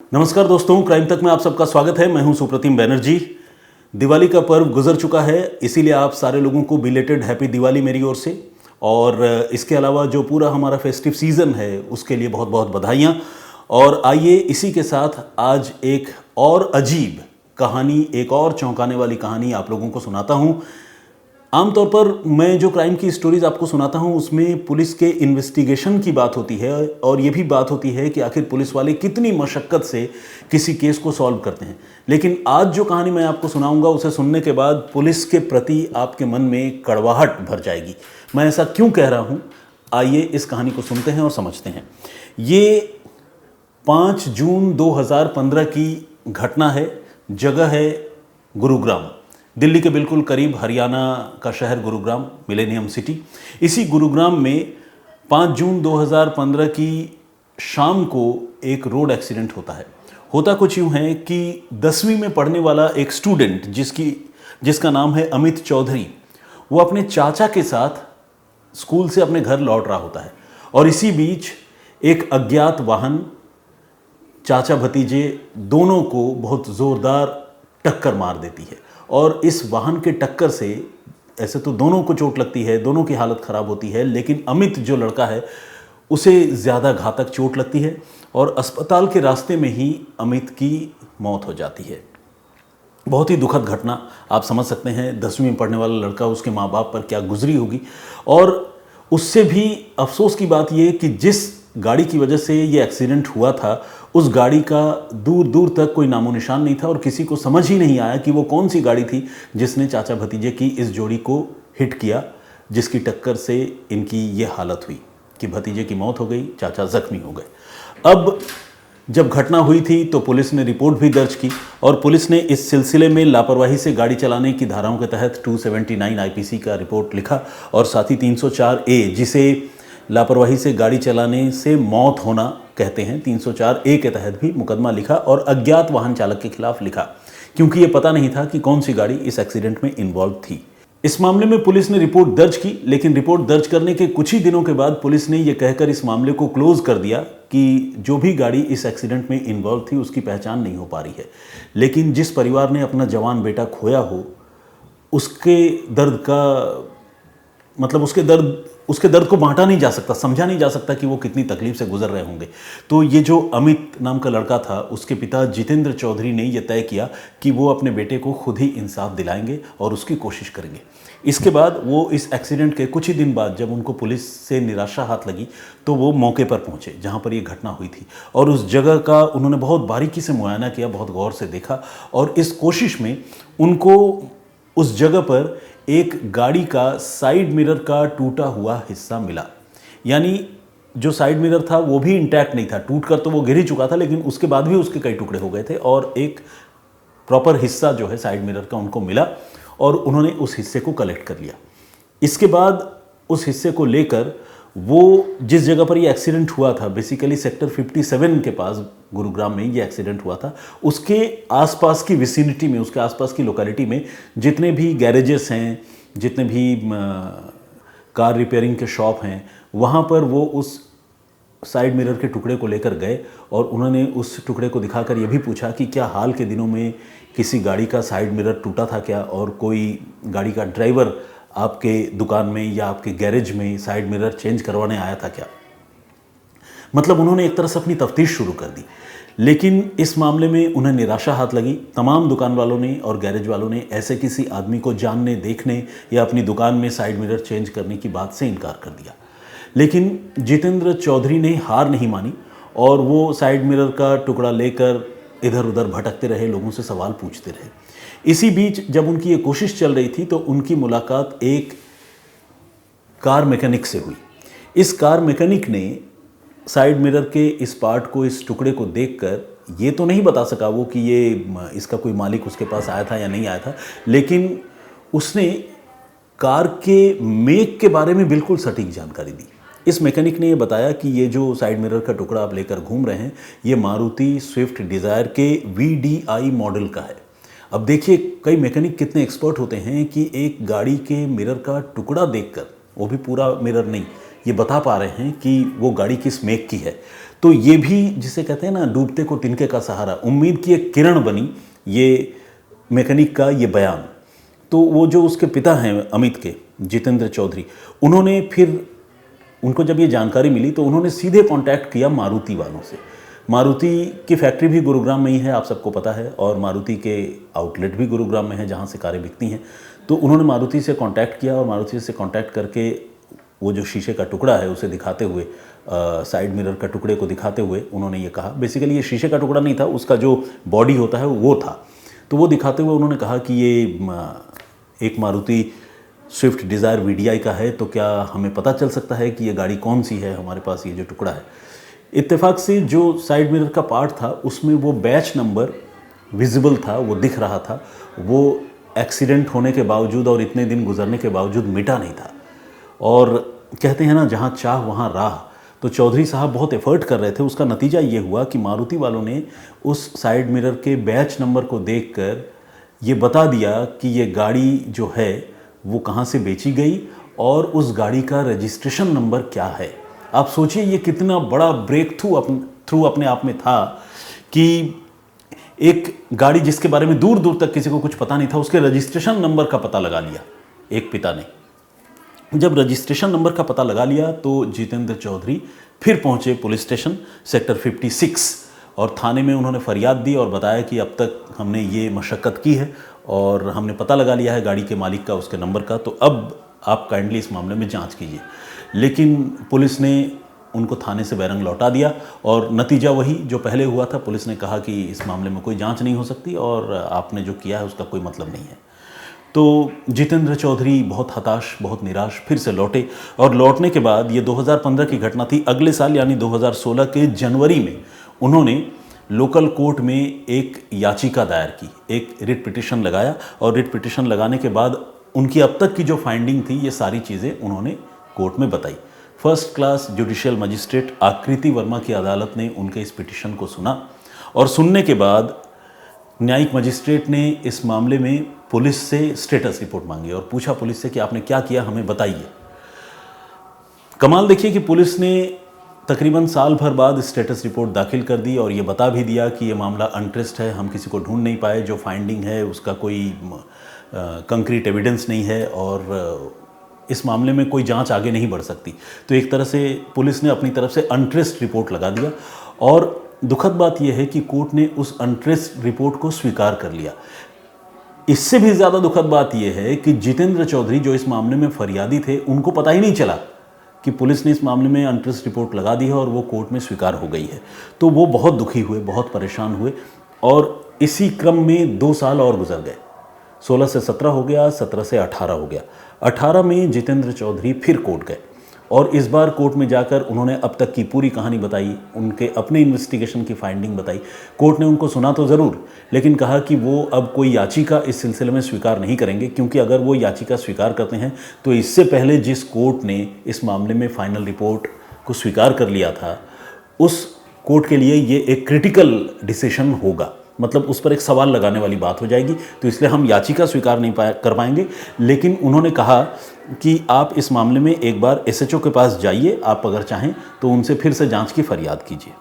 नमस्कार दोस्तों, क्राइम तक में आप सबका स्वागत है। मैं हूं सुप्रतिम बैनर्जी। दिवाली का पर्व गुजर चुका है, इसीलिए आप सारे लोगों को बिलेटेड हैप्पी दिवाली मेरी ओर से। और इसके अलावा जो पूरा हमारा फेस्टिव सीज़न है उसके लिए बहुत बहुत बधाइयाँ। और आइए इसी के साथ आज एक और अजीब कहानी, एक और चौंकाने वाली कहानी आप लोगों को सुनाता हूँ। आमतौर पर मैं जो क्राइम की स्टोरीज आपको सुनाता हूँ उसमें पुलिस के इन्वेस्टिगेशन की बात होती है और ये भी बात होती है कि आखिर पुलिस वाले कितनी मशक्क़त से किसी केस को सॉल्व करते हैं। लेकिन आज जो कहानी मैं आपको सुनाऊंगा उसे सुनने के बाद पुलिस के प्रति आपके मन में कड़वाहट भर जाएगी। मैं ऐसा क्यों कह रहा हूँ, आइए इस कहानी को सुनते हैं और समझते हैं। ये 5 जून 2015 की घटना है। जगह है गुरुग्राम, दिल्ली के बिल्कुल करीब हरियाणा का शहर गुरुग्राम, मिलेनियम सिटी। इसी गुरुग्राम में 5 जून 2015 की शाम को एक रोड एक्सीडेंट होता है। होता कुछ यूँ है कि 10वीं में पढ़ने वाला एक स्टूडेंट जिसका नाम है अमित चौधरी, वो अपने चाचा के साथ स्कूल से अपने घर लौट रहा होता है और इसी बीच एक अज्ञात वाहन चाचा भतीजे दोनों को बहुत ज़ोरदार टक्कर मार देती है। और इस वाहन के टक्कर से ऐसे तो दोनों को चोट लगती है, दोनों की हालत ख़राब होती है, लेकिन अमित जो लड़का है उसे ज़्यादा घातक चोट लगती है और अस्पताल के रास्ते में ही अमित की मौत हो जाती है। बहुत ही दुखद घटना, आप समझ सकते हैं 10वीं में पढ़ने वाला लड़का, उसके माँ बाप पर क्या गुजरी होगी। और उससे भी अफसोस की बात यह कि जिस गाड़ी की वजह से ये एक्सीडेंट हुआ था उस गाड़ी का दूर दूर तक कोई नामो निशान नहीं था और किसी को समझ ही नहीं आया कि वो कौन सी गाड़ी थी जिसने चाचा भतीजे की इस जोड़ी को हिट किया, जिसकी टक्कर से इनकी ये हालत हुई कि भतीजे की मौत हो गई, चाचा जख्मी हो गए। अब जब घटना हुई थी तो पुलिस ने रिपोर्ट भी दर्ज की और पुलिस ने इस सिलसिले में लापरवाही से गाड़ी चलाने की धाराओं के तहत 279 आईपीसी का रिपोर्ट लिखा और साथ ही 304 ए, जिसे लापरवाही से गाड़ी चलाने से मौत होना कहते हैं, 304 ए के तहत भी मुकदमा लिखा और अज्ञात वाहन चालक के खिलाफ लिखा, क्योंकि ये पता नहीं था कि कौन सी गाड़ी इस एक्सीडेंट में इन्वॉल्व थी। इस मामले में पुलिस ने रिपोर्ट दर्ज की, लेकिन रिपोर्ट दर्ज करने के कुछ ही दिनों के बाद पुलिस ने यह कहकर इस मामले को क्लोज कर दिया कि जो भी गाड़ी इस एक्सीडेंट में इन्वॉल्व थी उसकी पहचान नहीं हो पा रही है। लेकिन जिस परिवार ने अपना जवान बेटा खोया हो उसके दर्द का मतलब उसके दर्द को बांटा नहीं जा सकता, समझा नहीं जा सकता कि वो कितनी तकलीफ से गुजर रहे होंगे। तो ये जो अमित नाम का लड़का था, उसके पिता जितेंद्र चौधरी ने यह तय किया कि वो अपने बेटे को खुद ही इंसाफ दिलाएंगे और उसकी कोशिश करेंगे। इसके बाद वो इस एक्सीडेंट के कुछ ही दिन बाद जब उनको पुलिस से निराशा हाथ लगी तो वो मौके पर पहुंचे जहां पर ये घटना हुई थी और उस जगह का उन्होंने बहुत बारीकी से मुआयना किया, बहुत गौर से देखा और इस कोशिश में उनको उस जगह पर एक गाड़ी का साइड मिरर का टूटा हुआ हिस्सा मिला। यानी जो साइड मिरर था वो भी इंटैक्ट नहीं था, टूटकर तो वो गिर ही चुका था, लेकिन उसके बाद भी उसके कई टुकड़े हो गए थे और एक प्रॉपर हिस्सा जो है साइड मिरर का उनको मिला और उन्होंने उस हिस्से को कलेक्ट कर लिया। इसके बाद उस हिस्से को लेकर वो जिस जगह पर ये एक्सीडेंट हुआ था, बेसिकली सेक्टर 57 के पास गुरुग्राम में ये एक्सीडेंट हुआ था, उसके आसपास की विसिनिटी में, उसके आसपास की लोकेलिटी में जितने भी गैरेजेस हैं, जितने भी कार रिपेयरिंग के शॉप हैं, वहाँ पर वो उस साइड मिरर के टुकड़े को लेकर गए और उन्होंने उस टुकड़े को दिखाकर ये भी पूछा कि क्या हाल के दिनों में किसी गाड़ी का साइड मिरर टूटा था क्या, और कोई गाड़ी का ड्राइवर आपके दुकान में या आपके गैरेज में साइड मिरर चेंज करवाने आया था क्या। मतलब उन्होंने एक तरह से अपनी तफ्तीश शुरू कर दी। लेकिन इस मामले में उन्हें निराशा हाथ लगी। तमाम दुकान वालों ने और गैरेज वालों ने ऐसे किसी आदमी को जानने, देखने या अपनी दुकान में साइड मिरर चेंज करने की बात से इनकार कर दिया। लेकिन जितेंद्र चौधरी ने हार नहीं मानी और वो साइड मिरर का टुकड़ा लेकर इधर उधर भटकते रहे, लोगों से सवाल पूछते रहे। इसी बीच जब उनकी ये कोशिश चल रही थी तो उनकी मुलाकात एक कार मैकेनिक से हुई। इस कार मैकेनिक ने साइड मिरर के इस पार्ट को, इस टुकड़े को देखकर ये तो नहीं बता सका वो कि ये इसका कोई मालिक उसके पास आया था या नहीं आया था, लेकिन उसने कार के मेक के बारे में बिल्कुल सटीक जानकारी दी। इस मैकेनिक ने ये बताया कि ये जो साइड मिरर का टुकड़ा आप लेकर घूम रहे हैं ये मारुति स्विफ्ट डिज़ायर के VDI मॉडल का है। अब देखिए कई मैकेनिक कितने एक्सपर्ट होते हैं कि एक गाड़ी के मिरर का टुकड़ा देखकर, वो भी पूरा मिरर नहीं, ये बता पा रहे हैं कि वो गाड़ी किस मेक की है। तो ये भी जिसे कहते हैं ना, डूबते को तिनके का सहारा, उम्मीद की एक किरण बनी ये मैकेनिक का ये बयान। तो वो जो उसके पिता हैं अमित के, जितेंद्र चौधरी, उन्होंने फिर, उनको जब ये जानकारी मिली तो उन्होंने सीधे कांटेक्ट किया मारुति वालों से। मारुति की फैक्ट्री भी गुरुग्राम में ही है, आप सबको पता है, और मारुति के आउटलेट भी गुरुग्राम में है जहाँ से कारें बिकती हैं। तो उन्होंने मारुति से कांटेक्ट किया और मारुति से कांटेक्ट करके वो जो शीशे का टुकड़ा है उसे दिखाते हुए, साइड मिरर का टुकड़े को दिखाते हुए उन्होंने ये कहा, बेसिकली ये शीशे का टुकड़ा नहीं था, उसका जो बॉडी होता है वो था। तो वो दिखाते हुए उन्होंने कहा कि ये एक मारुति स्विफ्ट डिज़ायर VDI का है, तो क्या हमें पता चल सकता है कि ये गाड़ी कौन सी है, हमारे पास ये जो टुकड़ा है। इत्तेफाक से जो साइड मिरर का पार्ट था उसमें वो बैच नंबर विजिबल था, वो दिख रहा था। वो एक्सीडेंट होने के बावजूद और इतने दिन गुजरने के बावजूद मिटा नहीं था। और कहते हैं ना, जहाँ चाह वहाँ राह, तो चौधरी साहब बहुत एफर्ट कर रहे थे। उसका नतीजा ये हुआ कि मारुति वालों ने उस साइड मिरर के बैच नंबर को देखकर ये बता दिया कि ये गाड़ी जो है वो कहाँ से बेची गई और उस गाड़ी का रजिस्ट्रेशन नंबर क्या है। आप सोचिए ये कितना बड़ा ब्रेक थ्रू अपने आप में था कि एक गाड़ी जिसके बारे में दूर दूर तक किसी को कुछ पता नहीं था, उसके रजिस्ट्रेशन नंबर का पता लगा लिया एक पिता ने। जब रजिस्ट्रेशन नंबर का पता लगा लिया तो जितेंद्र चौधरी फिर पहुंचे पुलिस स्टेशन सेक्टर 56 और थाने में उन्होंने फरियाद दी और बताया कि अब तक हमने ये मशक्क़त की है और हमने पता लगा लिया है गाड़ी के मालिक का, उसके नंबर का, तो अब आप काइंडली इस मामले में जांच कीजिए। लेकिन पुलिस ने उनको थाने से बैरंग लौटा दिया और नतीजा वही जो पहले हुआ था। पुलिस ने कहा कि इस मामले में कोई जांच नहीं हो सकती और आपने जो किया है उसका कोई मतलब नहीं है। तो जितेंद्र चौधरी बहुत हताश, बहुत निराश फिर से लौटे और लौटने के बाद, ये 2015 की घटना थी, अगले साल यानी 2016 के जनवरी में उन्होंने लोकल कोर्ट में एक याचिका दायर की, एक रिट पिटिशन लगाया और रिट पिटिशन लगाने के बाद उनकी अब तक की जो फाइंडिंग थी ये सारी चीज़ें उन्होंने कोर्ट में बताई। फर्स्ट क्लास जुडिशियल मजिस्ट्रेट आकृति वर्मा की अदालत ने उनके इस पिटिशन को सुना और सुनने के बाद न्यायिक मजिस्ट्रेट ने इस मामले में पुलिस से स्टेटस रिपोर्ट मांगी और पूछा पुलिस से कि आपने क्या किया, हमें बताइए। कमाल देखिए कि पुलिस ने तकरीबन साल भर बाद स्टेटस रिपोर्ट दाखिल कर दी और ये बता भी दिया कि ये मामला अनट्रेस्ड है, हम किसी को ढूंढ नहीं पाए, जो फाइंडिंग है उसका कोई कंक्रीट एविडेंस नहीं है और इस मामले में कोई जांच आगे नहीं बढ़ सकती। तो एक तरह से पुलिस ने अपनी तरफ से अनट्रेस्ड रिपोर्ट लगा दिया और दुखद बात यह है कि कोर्ट ने उस अनट्रेस्ड रिपोर्ट को स्वीकार कर लिया। इससे भी ज़्यादा दुखद बात यह है कि जितेंद्र चौधरी जो इस मामले में फरियादी थे, उनको पता ही नहीं चला कि पुलिस ने इस मामले में अनट्रेस्ड रिपोर्ट लगा दी है और वो कोर्ट में स्वीकार हो गई है। तो वो बहुत दुखी हुए, बहुत परेशान हुए और इसी क्रम में 2 साल और गुजर गए। 16 से 17 हो गया, 17 से 18 हो गया। 18 में जितेंद्र चौधरी फिर कोर्ट गए और इस बार कोर्ट में जाकर उन्होंने अब तक की पूरी कहानी बताई, उनके अपने इन्वेस्टिगेशन की फाइंडिंग बताई। कोर्ट ने उनको सुना तो ज़रूर, लेकिन कहा कि वो अब कोई याचिका इस सिलसिले में स्वीकार नहीं करेंगे, क्योंकि अगर वो याचिका स्वीकार करते हैं तो इससे पहले जिस कोर्ट ने इस मामले में फाइनल रिपोर्ट को स्वीकार कर लिया था, उस कोर्ट के लिए ये एक क्रिटिकल डिसीजन होगा, मतलब उस पर एक सवाल लगाने वाली बात हो जाएगी। तो इसलिए हम याचिका स्वीकार नहीं कर पाएंगे। लेकिन उन्होंने कहा कि आप इस मामले में एक बार SHO के पास जाइए, आप अगर चाहें तो उनसे फिर से जांच की फरियाद कीजिए।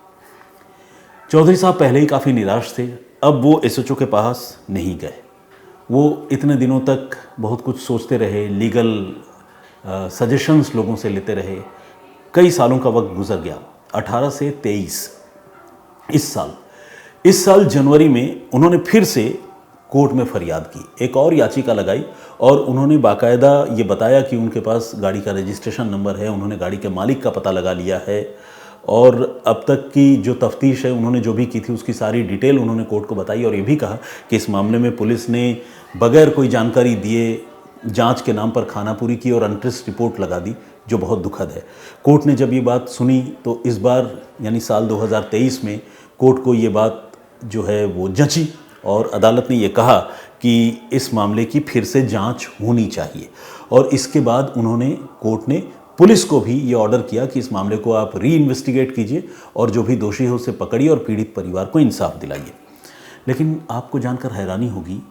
चौधरी साहब पहले ही काफ़ी निराश थे, अब वो SHO के पास नहीं गए। वो इतने दिनों तक बहुत कुछ सोचते रहे, लीगल सजेशंस लोगों से लेते रहे। कई सालों का वक्त गुजर गया, 18 से 23 इस साल जनवरी में उन्होंने फिर से कोर्ट में फरियाद की, एक और याचिका लगाई और उन्होंने बाकायदा ये बताया कि उनके पास गाड़ी का रजिस्ट्रेशन नंबर है, उन्होंने गाड़ी के मालिक का पता लगा लिया है और अब तक की जो तफ्तीश है उन्होंने जो भी की थी उसकी सारी डिटेल उन्होंने कोर्ट को बताई और ये भी कहा कि इस मामले में पुलिस ने बगैर कोई जानकारी दिए जांच के नाम पर खानापुरी की और अनट्रेस्ड रिपोर्ट लगा दी, जो बहुत दुखद है। कोर्ट ने जब ये बात सुनी तो इस बार यानी साल 2023 में कोर्ट को ये बात जो है वो जंची और अदालत ने ये कहा कि इस मामले की फिर से जांच होनी चाहिए और इसके बाद कोर्ट ने पुलिस को भी ये ऑर्डर किया कि इस मामले को आप री इन्वेस्टिगेट कीजिए और जो भी दोषी है उसे पकड़िए और पीड़ित परिवार को इंसाफ दिलाइए। लेकिन आपको जानकर हैरानी होगी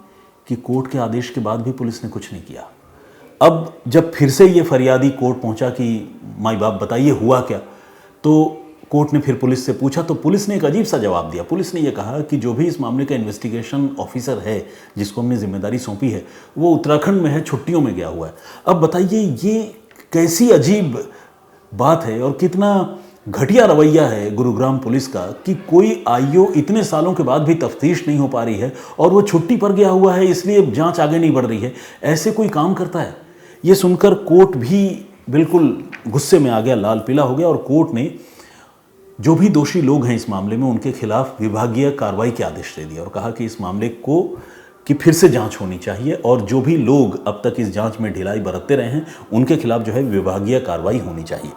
कि कोर्ट के आदेश के बाद भी पुलिस ने कुछ नहीं किया। अब जब फिर से ये फरियादी कोर्ट पहुंचा कि माई बाप बताइए हुआ क्या, तो कोर्ट ने फिर पुलिस से पूछा तो पुलिस ने एक अजीब सा जवाब दिया। पुलिस ने यह कहा कि जो भी इस मामले का इन्वेस्टिगेशन ऑफिसर है, जिसको हमने जिम्मेदारी सौंपी है, वो उत्तराखंड में है, छुट्टियों में गया हुआ है। अब बताइए ये कैसी अजीब बात है और कितना घटिया रवैया है गुरुग्राम पुलिस का कि कोई आईओ इतने सालों के बाद भी तफ्तीश नहीं हो पा रही है और वो छुट्टी पर गया हुआ है, इसलिए जांच आगे नहीं बढ़ रही है। ऐसे कोई काम करता है? ये सुनकर कोर्ट भी बिल्कुल गुस्से में आ गया, लाल पीला हो गया और कोर्ट ने जो भी दोषी लोग हैं इस मामले में उनके खिलाफ विभागीय कार्रवाई के आदेश दे दिया और कहा कि इस मामले को कि फिर से जांच होनी चाहिए और जो भी लोग अब तक इस जांच में ढिलाई बरतते रहे हैं उनके खिलाफ जो है विभागीय कार्रवाई होनी चाहिए।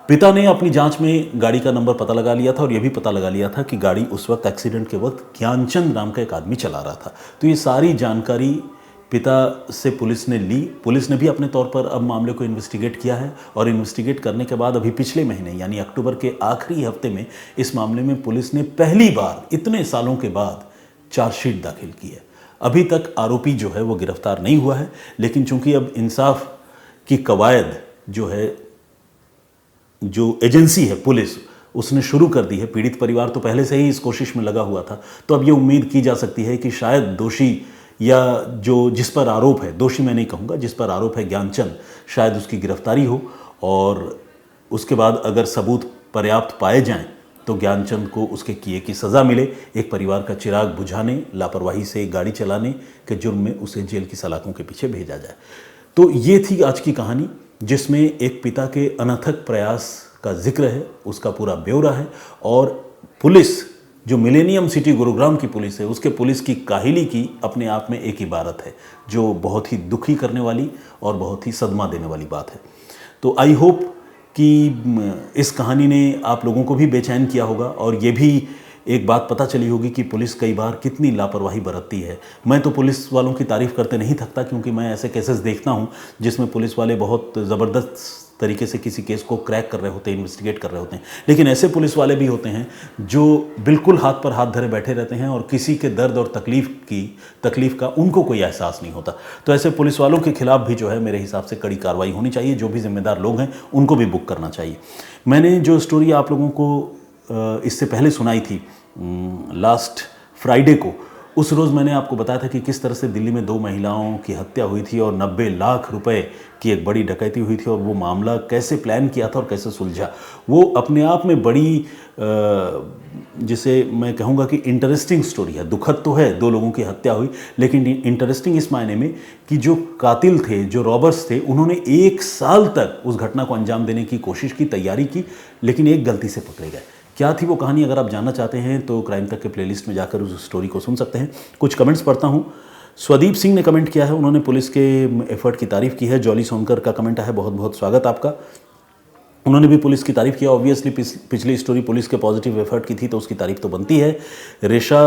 पिता ने अपनी जांच में गाड़ी का नंबर पता लगा लिया था और यह भी पता लगा लिया था कि गाड़ी उस वक्त एक्सीडेंट के वक्त ज्ञानचंद नाम का एक आदमी चला रहा था। तो ये सारी जानकारी पिता से पुलिस ने ली। पुलिस ने भी अपने तौर पर अब मामले को इन्वेस्टिगेट किया है और इन्वेस्टिगेट करने के बाद अभी पिछले महीने यानी अक्टूबर के आखिरी हफ्ते में इस मामले में पुलिस ने पहली बार इतने सालों के बाद चार्जशीट दाखिल की है। अभी तक आरोपी जो है वो गिरफ्तार नहीं हुआ है, लेकिन चूंकि अब इंसाफ की कवायद जो है, जो एजेंसी है पुलिस, उसने शुरू कर दी है। पीड़ित परिवार तो पहले से ही इस कोशिश में लगा हुआ था, तो अब ये उम्मीद की जा सकती है कि शायद दोषी या जो जिस पर आरोप है, दोषी मैं नहीं कहूँगा, जिस पर आरोप है ज्ञानचंद, शायद उसकी गिरफ्तारी हो और उसके बाद अगर सबूत पर्याप्त पाए जाएं तो ज्ञानचंद को उसके किए की सज़ा मिले। एक परिवार का चिराग बुझाने, लापरवाही से गाड़ी चलाने के जुर्म में उसे जेल की सलाखों के पीछे भेजा जाए। तो ये थी आज की कहानी, जिसमें एक पिता के अनथक प्रयास का जिक्र है, उसका पूरा ब्यौरा है और पुलिस जो मिलेनियम सिटी गुरुग्राम की पुलिस है, उसके पुलिस की काहिली की अपने आप में एक इबारत है जो बहुत ही दुखी करने वाली और बहुत ही सदमा देने वाली बात है। तो आई होप कि इस कहानी ने आप लोगों को भी बेचैन किया होगा और ये भी एक बात पता चली होगी कि पुलिस कई बार कितनी लापरवाही बरतती है। मैं तो पुलिस वालों की तारीफ़ करते नहीं थकता, क्योंकि मैं ऐसे केसेस देखता हूँ जिसमें पुलिस वाले बहुत ज़बरदस्त तरीके से किसी केस को क्रैक कर रहे होते हैं, इन्वेस्टिगेट कर रहे होते हैं, लेकिन ऐसे पुलिस वाले भी होते हैं जो बिल्कुल हाथ पर हाथ धरे बैठे रहते हैं और किसी के दर्द और तकलीफ़ का उनको कोई एहसास नहीं होता। तो ऐसे पुलिस वालों के खिलाफ भी जो है मेरे हिसाब से कड़ी कार्रवाई होनी चाहिए। जो भी जिम्मेदार लोग हैं उनको भी बुक करना चाहिए। मैंने जो स्टोरी आप लोगों को इससे पहले सुनाई थी लास्ट फ्राइडे को, उस रोज़ मैंने आपको बताया था कि किस तरह से दिल्ली में 2 महिलाओं की हत्या हुई थी और 90 लाख रुपए की एक बड़ी डकैती हुई थी और वो मामला कैसे प्लान किया था और कैसे सुलझा। वो अपने आप में बड़ी जिसे मैं कहूँगा कि इंटरेस्टिंग स्टोरी है। दुखद तो है, 2 लोगों की हत्या हुई, लेकिन इंटरेस्टिंग इस मायने में कि जो कातिल थे, जो रॉबर्स थे, उन्होंने 1 साल तक उस घटना को अंजाम देने की कोशिश की, तैयारी की, लेकिन एक गलती से पकड़े गए। क्या थी वो कहानी? अगर आप जानना चाहते हैं तो क्राइम तक के प्लेलिस्ट में जाकर उस स्टोरी को सुन सकते हैं। कुछ कमेंट्स पढ़ता हूँ। स्वदीप सिंह ने कमेंट किया है, उन्होंने पुलिस के एफर्ट की तारीफ़ की है। जॉली सोनकर का कमेंट है, बहुत बहुत स्वागत आपका। उन्होंने भी पुलिस की तारीफ़ किया। ऑब्वियसली पिछली स्टोरी पुलिस के पॉजिटिव एफर्ट की थी तो उसकी तारीफ़ तो बनती है। रेशा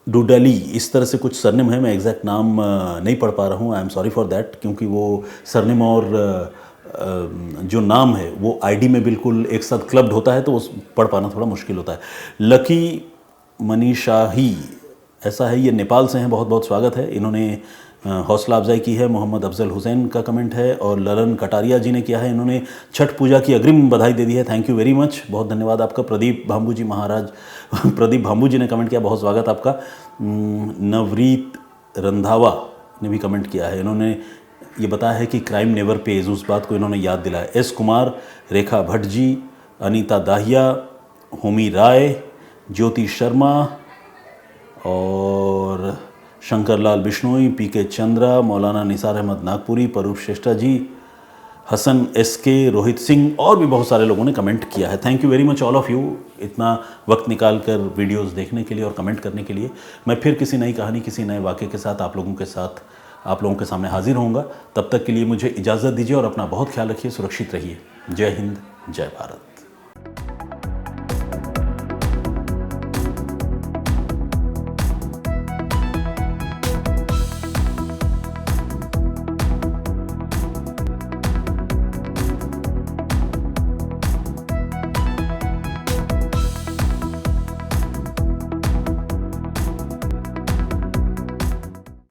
डुडली, इस तरह से कुछ सरनेम है, मैं एग्जैक्ट नाम नहीं पढ़ पा रहा हूँ, I am sorry for that, क्योंकि वो सरनेम और जो नाम है वो आईडी में बिल्कुल एक साथ क्लब्ड होता है तो उस पढ़ पाना थोड़ा मुश्किल होता है। लकी मनीषाही, ऐसा है, ये नेपाल से हैं, बहुत बहुत स्वागत है। इन्होंने हौसला अफजाई की है। मोहम्मद अफजल हुसैन का कमेंट है और ललन कटारिया जी ने किया है, इन्होंने छठ पूजा की अग्रिम बधाई दे दी है। थैंक यू वेरी मच, बहुत धन्यवाद आपका। प्रदीप भाम्बू जी महाराज प्रदीप भाम्बू जी ने कमेंट किया, बहुत स्वागत आपका। नवरीत रंधावा ने भी कमेंट किया है, इन्होंने ये बताया है कि क्राइम नेवर पेज, उस बात को इन्होंने याद दिलाया। एस कुमार, रेखा भट्ट जी, अनीता दाहिया, होमी राय, ज्योति शर्मा और शंकरलाल बिश्नोई, पीके चंद्रा, मौलाना निसार अहमद नागपुरी, परूप श्रेष्ठा जी, हसन एसके, रोहित सिंह और भी बहुत सारे लोगों ने कमेंट किया है। Thank you very much all of you, इतना वक्त निकाल कर वीडियोज़ देखने के लिए और कमेंट करने के लिए। मैं फिर किसी नई कहानी, किसी नए वाक़े के साथ आप लोगों के सामने हाजिर होऊंगा। तब तक के लिए मुझे इजाज़त दीजिए और अपना बहुत ख्याल रखिए, सुरक्षित रहिए। जय हिंद, जय भारत।